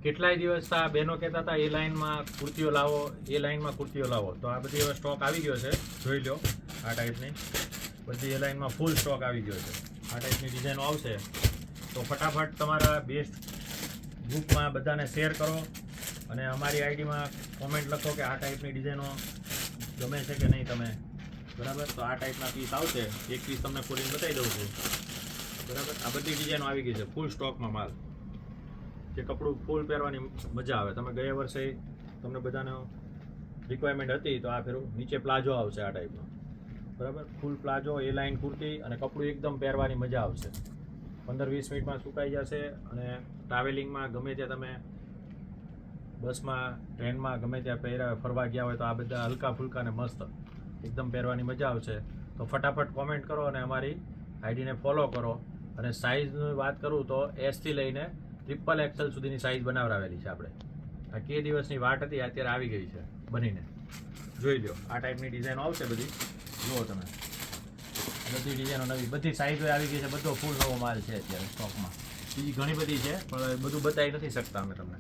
કેટલાય દિવસ આ બહેનો કહેતા હતા એ લાઇનમાં કુર્તીઓ લાવો, એ લાઇનમાં કુર્તીઓ લાવો. તો આ બધી હવે સ્ટોક આવી ગયો છે, જોઈ લો. આ ટાઈપની બધી એ લાઇનમાં ફૂલ સ્ટોક આવી ગયો છે. આ ટાઈપની ડિઝાઇનો આવશે. તો ફટાફટ તમારા બેસ્ટ ગ્રુપમાં બધાને શેર કરો અને અમારી આઈડીમાં કોમેન્ટ લખો કે આ ટાઈપની ડિઝાઇનો ગમે છે કે નહીં તમે. બરાબર, તો આ ટાઈપના પીસ આવશે. એક પીસ તમને ખોલીને બતાવી દઉં છું. બરાબર, આ બધી ડિઝાઇનો આવી ગઈ છે ફૂલ સ્ટોકમાં માલ. જે કપડું ફૂલ પહેરવાની મજા આવે. તમે ગયા વર્ષે તમને બધાનો રિક્વાયરમેન્ટ હતી, તો આ ફેરું નીચે પ્લાઝો આવશે આ ટાઈપનો. બરાબર, ફૂલ પ્લાઝો, એ લાઇન કુર્તી અને કપડું એકદમ પહેરવાની મજા આવશે. 15-20 મિનિટમાં સુકાઈ જશે અને ટ્રાવેલિંગમાં ગમે ત્યાં તમે બસમાં, ટ્રેનમાં ગમે ત્યાં પહેર્યા ફરવા ગયા હોય તો આ બધા હલકા ફુલકા ને મસ્ત એકદમ પહેરવાની મજા આવશે. તો ફટાફટ કોમેન્ટ કરો અને અમારી આઈડીને ફોલો કરો. અને સાઇઝની વાત કરું તો એસથી લઈને XXL સુધીની સાઇઝ બનાવરાવેલી છે આપણે. આ કે દિવસની વાટ હતી, અત્યારે આવી ગઈ છે બનીને. જોઈ લો, આ ટાઈપની ડિઝાઇનો આવશે બધી. જુઓ તમે, બધી ડિઝાઇનો નવી, બધી સાઇઝો આવી ગઈ છે. બધો ફૂલ નવો માલ છે અત્યારે સ્ટોકમાં. બીજી ઘણી બધી છે પણ બધું બતાવી નથી શકતા અમે તમને.